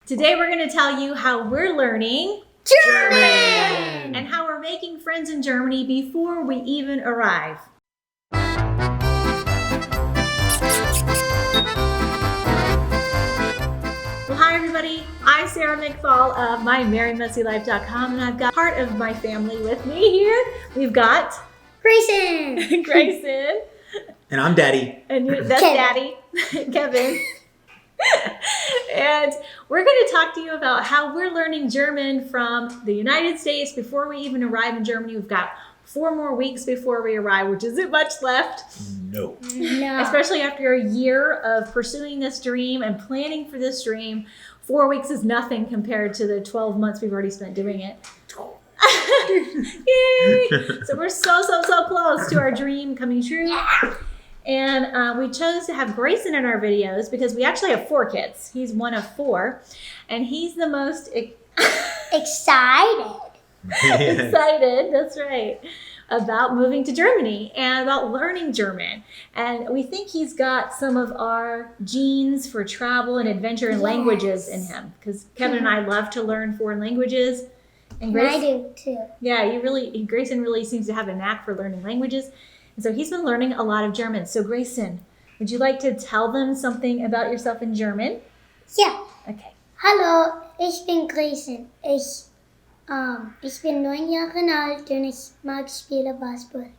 Today we're going to tell you how we're learning German! and how we're making friends in Germany before we even arrive. Well, hi everybody. I'm Sarah McFall of MyMerryMessyLife.com, and I've got part of my family with me here. We've got Grayson! Grayson. And I'm Daddy. And that's Daddy, Kevin. And we're going to talk to you about how we're learning German from the United States before we even arrive in Germany. We've got 4 more weeks before we arrive, which isn't much left. No. Especially after a year of pursuing this dream and planning for this dream. 4 weeks is nothing compared to the 12 months we've already spent doing it. Yay! So we're so close to our dream coming true. And we chose to have Grayson in our videos because we actually have 4 kids. He's one of 4. And he's the most Excited, that's right, about moving to Germany and about learning German. And we think he's got some of our genes for travel and adventure and languages in him. Because Kevin and I love to learn foreign languages. And I do too. Yeah, Grayson really seems to have a knack for learning languages. And so he's been learning a lot of German. So Grayson, would you like to tell them something about yourself in German? Ja. Okay. Hallo, ich bin Grayson. Ich bin 9 Jahre alt und ich mag spielen Basketball.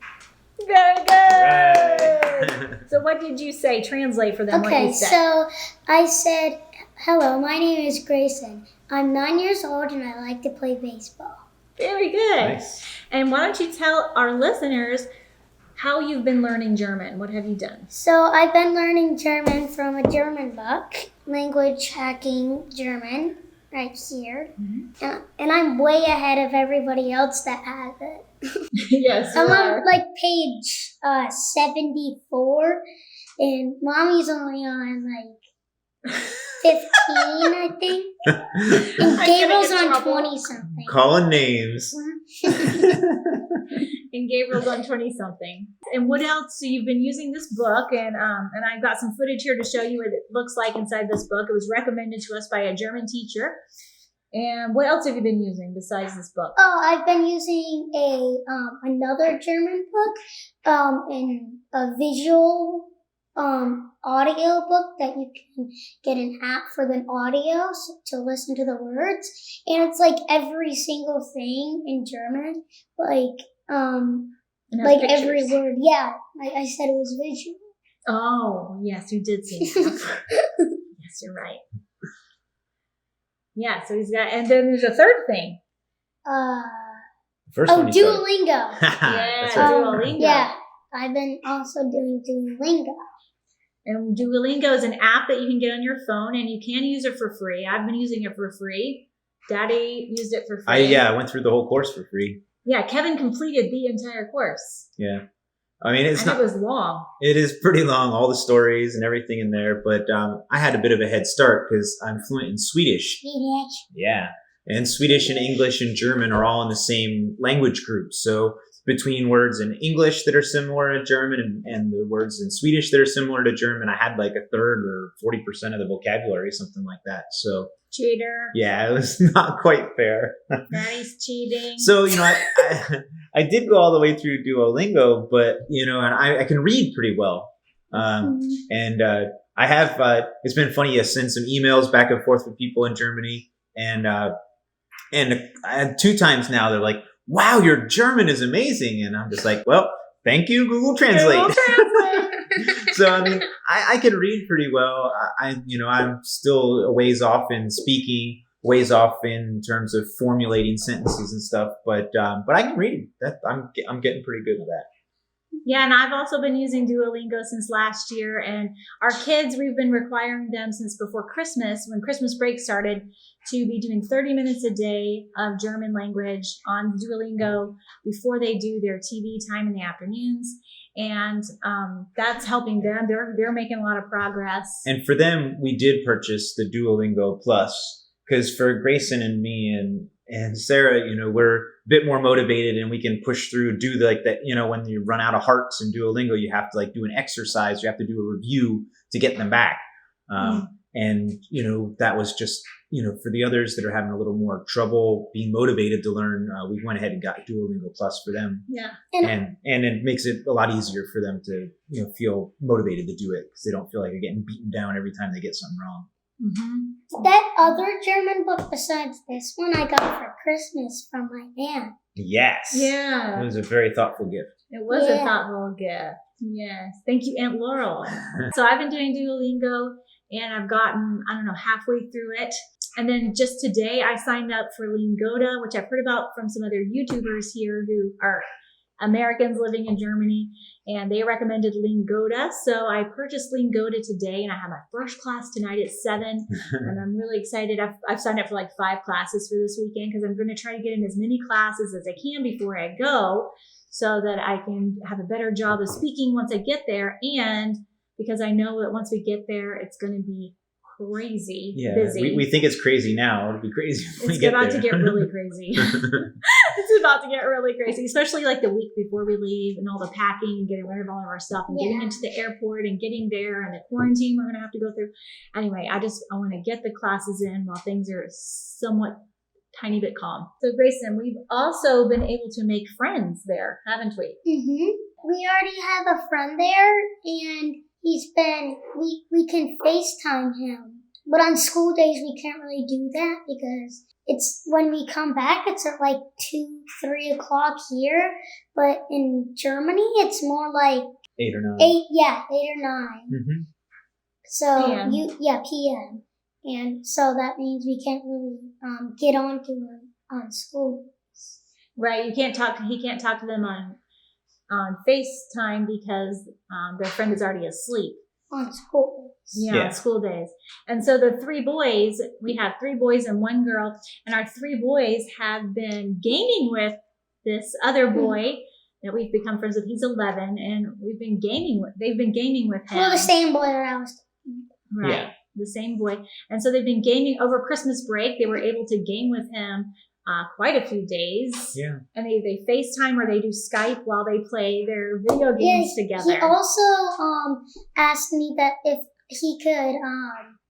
Very good. Right. So what did you say? Translate for them what Okay, you said. so I said, hello, my name is Grayson. I'm 9 years old and I like to play baseball. Very good. Nice. And why don't you tell our listeners how you've been learning German? What have you done? So I've been learning German from a German book, Language Hacking German, right here. Mm-hmm. And I'm way ahead of everybody else that has it. Yes, you I'm are. on like page 74, and Mommy's only on like 15, I think. And I'm Gabriel's gonna get on trouble. 20 something. Calling names. And Gabriel's on 20-something. And what else? So you've been using this book, and I've got some footage here to show you what it looks like inside this book. It was recommended to us by a German teacher. And what else have you been using besides this book? Oh, I've been using another German book, and a visual audio book that you can get an app for the audio to listen to the words, and it's like every single thing in German, And like pictures. every word. Yeah, I said it was visual. Oh, yes, you did say that. Yes, you're right. Yeah, so he's got, and then there's a third thing. First one you said. Duolingo. Yeah, That's right. Duolingo. Yeah, I've been also doing Duolingo. And Duolingo is an app that you can get on your phone, and you can use it for free. I've been using it for free. Daddy used it for free. I went through the whole course for free. Yeah, Kevin completed the entire course. Yeah. I mean, It was long. it is pretty long, all the stories and everything in there, but I had a bit of a head start because I'm fluent in Swedish. Yeah. And Swedish and English and German are all in the same language group. So between words in English that are similar to German and the words in Swedish that are similar to German, I had like a third or 40% of the vocabulary, something like that. So Cheater. yeah, it was not quite fair. Daddy's cheating. So, I did go all the way through Duolingo, but, and I can read pretty well. And I have, it's been funny, I sent some emails back and forth with people in Germany. And I had 2 times now, they're like, wow, your German is amazing. And I'm just like, well, thank you, Google Translate. Google Translate. So, I mean, I can read pretty well. I'm still a ways off in speaking, ways off in terms of formulating sentences and stuff, but I can read. I'm getting pretty good at that. Yeah, and I've also been using Duolingo since last year, and our kids, we've been requiring them since before Christmas, when Christmas break started, to be doing 30 minutes a day of German language on Duolingo before they do their TV time in the afternoons. And that's helping them. They're making a lot of progress. And for them, we did purchase the Duolingo Plus, because for Grayson and me and Sarah, we're a bit more motivated and we can push through, do like that, when you run out of hearts in Duolingo, you have to like do an exercise, you have to do a review to get them back. And, that was just for the others that are having a little more trouble being motivated to learn, we went ahead and got Duolingo Plus for them. Yeah. And it makes it a lot easier for them to, feel motivated to do it because they don't feel like they're getting beaten down every time they get something wrong. Mm-hmm. That other German book besides this one I got for Christmas from my aunt. Yes. Yeah. It was a very thoughtful gift. It was a thoughtful gift. Yes. Thank you, Aunt Laurel. So I've been doing Duolingo and I've gotten, halfway through it. And then just today I signed up for Lingoda, which I've heard about from some other YouTubers here who are Americans living in Germany, and they recommended Lingoda. So I purchased Lingoda today and I have my first class tonight at 7. And I'm really excited. I've signed up for like 5 classes for this weekend because I'm going to try to get in as many classes as I can before I go so that I can have a better job of speaking once I get there. And because I know that once we get there, it's going to be crazy busy. We think it's crazy now. It'll be crazy when we get there. It's about to get really crazy. It's about to get really crazy, especially like the week before we leave and all the packing and getting rid of all of our stuff and getting into the airport and getting there and the quarantine we're going to have to go through. Anyway, I want to get the classes in while things are somewhat tiny bit calm. So Grayson, we've also been able to make friends there, haven't we? Mm-hmm. We already have a friend there, and we can FaceTime him. But on school days, we can't really do that because it's when we come back, it's at like 2, 3 o'clock here. But in Germany, it's more like 8 or 9. 8 or 9. Mm-hmm. So PM. PM. And so that means we can't really get onto him on school. Right. He can't talk to them on FaceTime because their friend is already asleep. On school. On school days. And so the 3 boys, we have 3 boys and 1 girl, and our 3 boys have been gaming with this other boy that we've become friends with. He's 11, and they've been gaming with him. Well, the same boy that I was. Right. Yeah. The same boy. And so they've been gaming over Christmas break. They were able to game with him quite a few days. Yeah. And they FaceTime or they do Skype while they play their video games together. He also asked me that if he could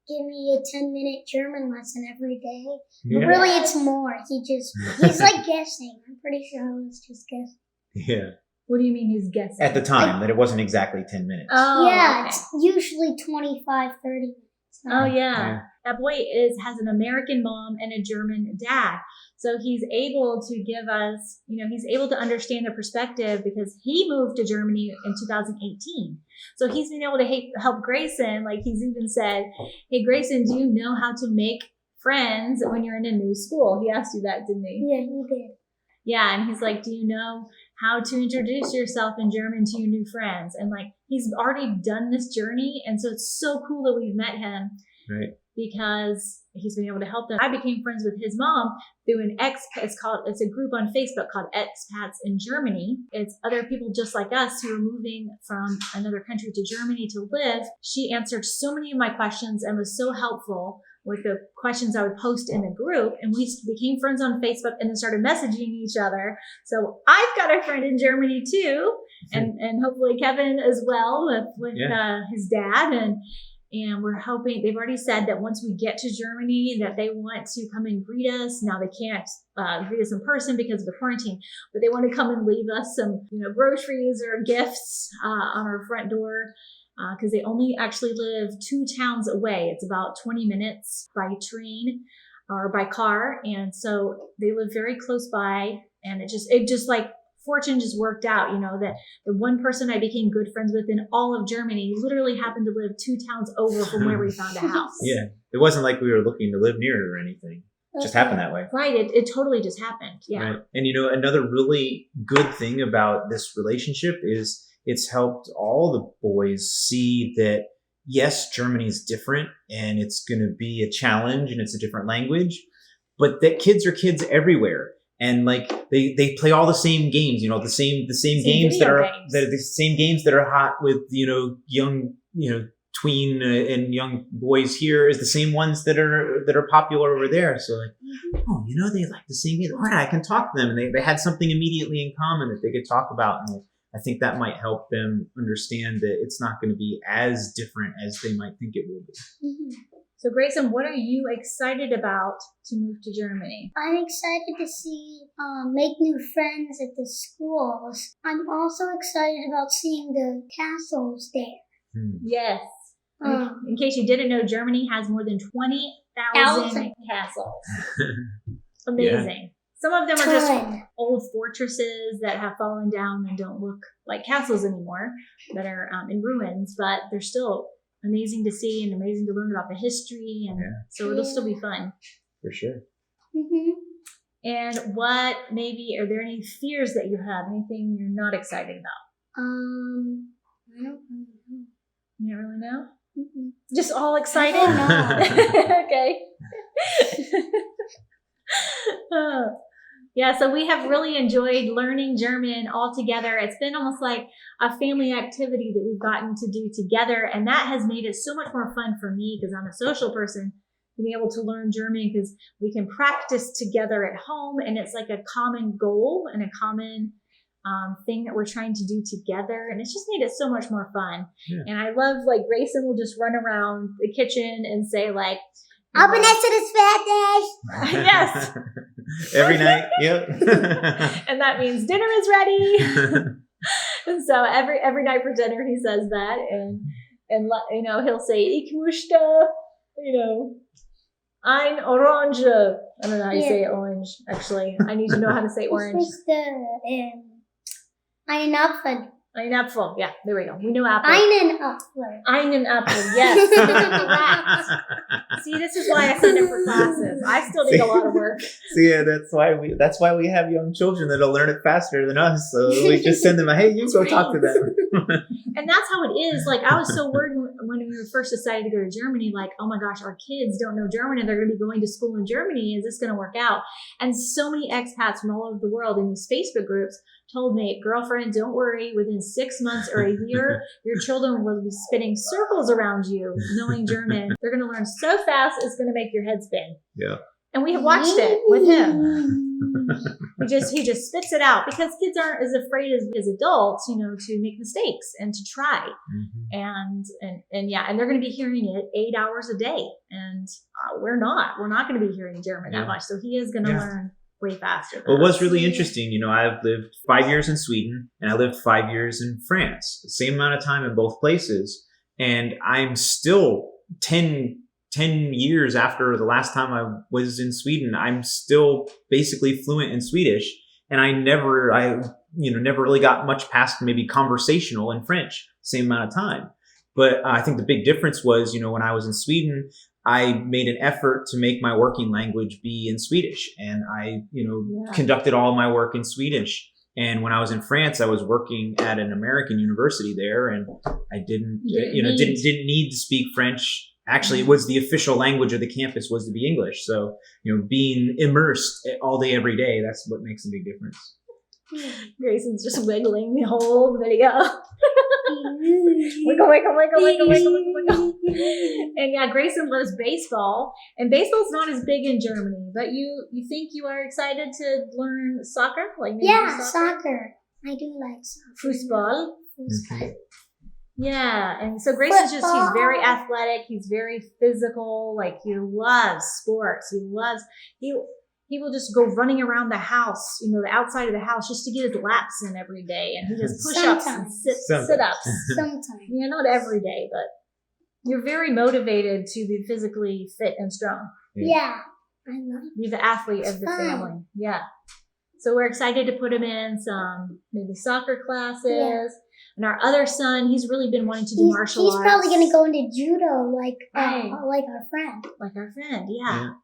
give me a 10-minute German lesson every day. Yeah. But really, it's more. He's like guessing. I'm pretty sure I was just guessing. Yeah. What do you mean he's guessing? At the time, that it wasn't exactly 10 minutes. Oh, yeah, okay. It's usually 25, 30 minutes. Oh, yeah. That boy has an American mom and a German dad. So he's able to give us, he's able to understand the perspective because he moved to Germany in 2018. So he's been able to help Grayson. Like he's even said, hey, Grayson, do you know how to make friends when you're in a new school? He asked you that, didn't he? Yeah, he did. Yeah, and he's like, do you know how to introduce yourself in German to your new friends? And like, he's already done this journey. And so it's so cool that we've met him. Right. Because he's been able to help them. I became friends with his mom through it's a group on Facebook called Expats in Germany. It's other people just like us who are moving from another country to Germany to live. She answered so many of my questions and was so helpful with the questions I would post in the group. And we became friends on Facebook and then started messaging each other. So I've got a friend in Germany too. And hopefully Kevin as well with his dad. And we're hoping, they've already said that once we get to Germany that they want to come and greet us. Now they can't greet us in person because of the quarantine, but they want to come and leave us some, groceries or gifts on our front door because they only actually live 2 towns away. It's about 20 minutes by train or by car. And so they live very close by, and it just like, fortune just worked out, that the one person I became good friends with in all of Germany literally happened to live 2 towns over from where we found a house. Yeah. It wasn't like we were looking to live near it or anything. It just happened that way. Right. It totally just happened. Yeah. Right. And another really good thing about this relationship is it's helped all the boys see that, yes, Germany is different and it's going to be a challenge and it's a different language, but that kids are kids everywhere. And like they play all the same games, the same games the same games that are hot with young tween and young boys here is the same ones that are popular over there. So like, they like the same games. All right, I can talk to them, and they had something immediately in common that they could talk about, and I think that might help them understand that it's not going to be as different as they might think it will be. Mm-hmm. So Grayson, what are you excited about to move to Germany? I'm excited to see, make new friends at the schools. I'm also excited about seeing the castles there. Yes. In case you didn't know, Germany has more than 20,000 castles. Amazing. Yeah. Some of them are just old fortresses that have fallen down and don't look like castles anymore, that are in ruins, but they're still amazing to see and amazing to learn about the history, and so it'll still be fun. For sure. Mm-hmm. And what maybe, are there any fears that you have? Anything you're not excited about? I don't really know. You don't really know? Mm-hmm. Just all excited? Okay. Yeah, so we have really enjoyed learning German all together. It's been almost like a family activity that we've gotten to do together, and that has made it so much more fun for me because I'm a social person, to be able to learn German because we can practice together at home, and it's like a common goal and a common thing that we're trying to do together, and it's just made it so much more fun. Yeah. And I love, like, Grayson will just run around the kitchen and say, like, I'll be next to the Spanish. Yes. Every night. Yep. And that means dinner is ready. And so every night for dinner he says that, and you know, he'll say ich möchte, you know, ein Orange. I don't know how you say orange. Actually, I need to know how to say orange. Einen Apfel. Einen Apfel. Yeah, there we go. We know apple. Einen Apfel. Einen Apfel. Yes. Correct. See, this is why I signed up for classes. I still need a lot of work. See, yeah, that's why we have young children that'll learn it faster than us. So we just send them hey, you go talk to them. And that's how it is. Like, I was so worried when we first decided to go to Germany, like, oh my gosh, our kids don't know German and they're going to be going to school in Germany. Is this going to work out? And so many expats from all over the world in these Facebook groups told me, girlfriend, don't worry. Within 6 months or a year, your children will be spinning circles around you, knowing German. They're going to learn so fast, it's going to make your head spin. Yeah. And we have watched it with him. He just spits it out because kids aren't as afraid as adults, you know, to make mistakes and to try. Mm-hmm. And they're going to be hearing it 8 hours a day. And we're not going to be hearing German that much. So he is going to learn way faster. Well, what's really interesting, you know, I've lived 5 years in Sweden and I lived 5 years in France, the same amount of time in both places. And I'm still 10 years after the last time I was in Sweden, I'm still basically fluent in Swedish. And I never really got much past maybe conversational in French, same amount of time. But I think the big difference was, you know, when I was in Sweden, I made an effort to make my working language be in Swedish. And I, conducted all my work in Swedish. And when I was in France, I was working at an American university there, and I didn't need to speak French. Actually, it was the official language of the campus was to be English. So, you know, being immersed all day, every day, that's what makes a big difference. Grayson's just wiggling the whole video. Wiggle. And yeah, Grayson loves baseball, and baseball's not as big in Germany, but you think you are excited to learn soccer? Like soccer. I do like soccer. Football. Mm-hmm. Yeah, and so Grayson's he's very athletic, he's very physical, like he loves sports. He will just go running around the house, you know, the outside of the house, just to get his laps in every day, and he does push-ups and sit-ups. Sometimes. Yeah, not every day, but you're very motivated to be physically fit and strong. Yeah. I love it. You're the athlete of the family. Yeah. So we're excited to put him in some maybe soccer classes. Yeah. And our other son, he's really been wanting to do martial arts. He's probably going to go into judo like our friend. Like our friend, yeah.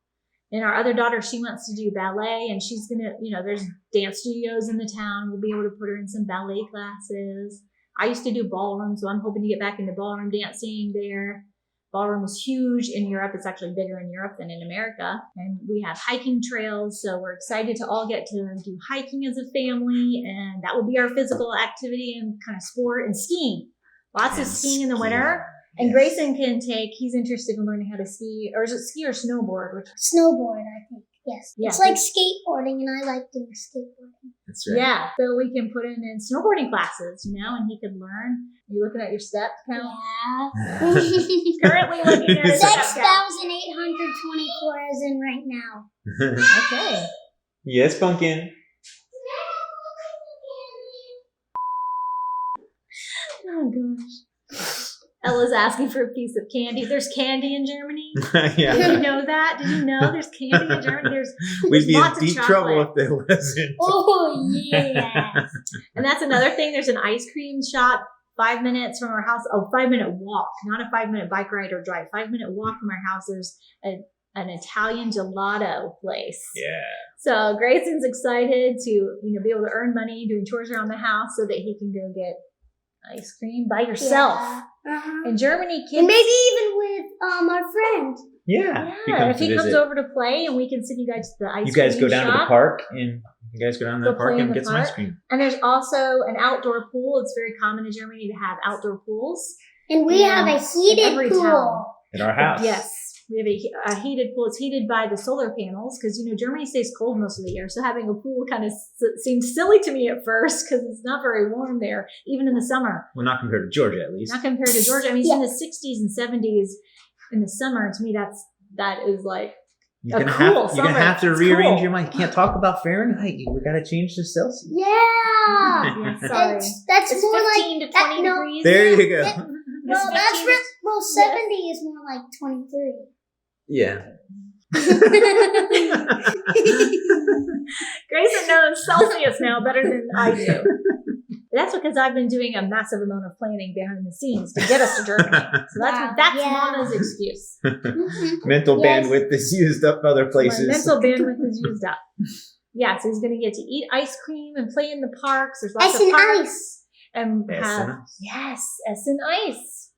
And our other daughter, she wants to do ballet, and she's going to, you know, there's dance studios in the town. We'll be able to put her in some ballet classes. I used to do ballroom, so I'm hoping to get back into ballroom dancing there. Ballroom is huge in Europe. It's actually bigger in Europe than in America. And we have hiking trails, so we're excited to all get to do hiking as a family, and that will be our physical activity and kind of sport, and skiing. Lots of skiing in the winter. And Grayson he's interested in learning how to ski, or is it ski or snowboard? Snowboard, I think. Yes. Yeah. It's like skateboarding, and I like doing skateboarding. That's right. Yeah, so we can put him in snowboarding classes, and he could learn. You're looking at your step count. Yeah. Currently looking at his step count. 6,824 is in right now. Okay. Yes, Pumpkin. Oh gosh. Ella's asking for a piece of candy. There's candy in Germany. Yeah. Did you know that? Did you know there's candy in Germany? We'd be in lots of deep chocolate. trouble if there wasn't. Oh, yes. And that's another thing. There's an ice cream shop 5 minutes from our house. Oh, 5-minute walk, not a 5-minute bike ride or drive. 5-minute walk from our house. There's an Italian gelato place. Yeah. So Grayson's excited to be able to earn money doing chores around the house so that he can go get ice cream by yourself. Yeah. Uh-huh. In Germany, kids. And maybe even with our friend. Yeah. Yeah, if he comes over to play and we can send you guys to the ice cream You guys go down to the shop. park and get some ice cream. And there's also an outdoor pool. It's very common in Germany to have outdoor pools. And we have a heated every pool. town. In our house. Yes. We have a heated pool. It's heated by the solar panels because, Germany stays cold most of the year. So having a pool kind of seems silly to me at first because it's not very warm there, even in the summer. Well, not compared to Georgia, at least. Not compared to Georgia. I mean, it's in the 60s and 70s in the summer. To me, that is like You're gonna summer. have to It's rearrange cool. your mind. You can't talk about Fahrenheit. We got to change to Celsius. Yeah. Yeah, sorry. That's It's more 15 like to 20 no, degrees. There you go. Well, that's 15 well, 70 is more like 23. Yeah. Grayson knows Celsius now better than I do. That's because I've been doing a massive amount of planning behind the scenes to get us to Germany. So that's Yeah. Mama's excuse. Mental Yes. bandwidth is used up other places. My mental bandwidth is used up. Yeah, so he's going to get to eat ice cream and play in the parks. There's lots Ice of and parks. ice. And Yes, have, and ice. yes, S and ice.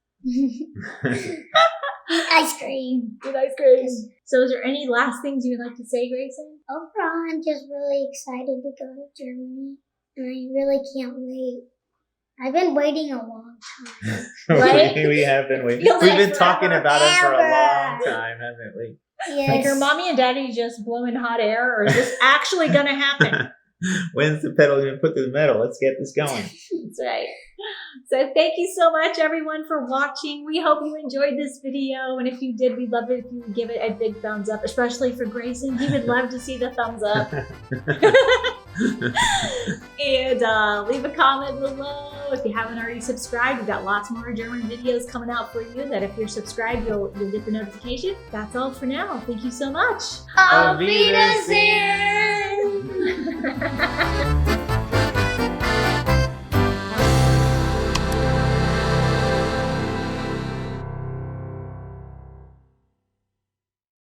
Eat ice cream. Good ice cream. So is there any last things you would like to say, Grayson? Overall, I'm just really excited to go to Germany. And I really can't wait. I've been waiting a long time. Right? We have been waiting. Feels We've like been talking forever. about it for a long Ever. time, haven't we? Yes. Like, are mommy and daddy just blowing hot air, or is this actually going to happen? When's the pedal going to put to the metal? Let's get this going. That's right. So thank you so much, everyone, for watching. We hope you enjoyed this video. And if you did, we'd love it if you would give it a big thumbs up, especially for Grayson. He would love to see the thumbs up. And leave a comment below. If you haven't already subscribed, we've got lots more German videos coming out for you that if you're subscribed, you'll get the notification. That's all for now. Thank you so much. Auf Wiedersehen. Wiedersehen.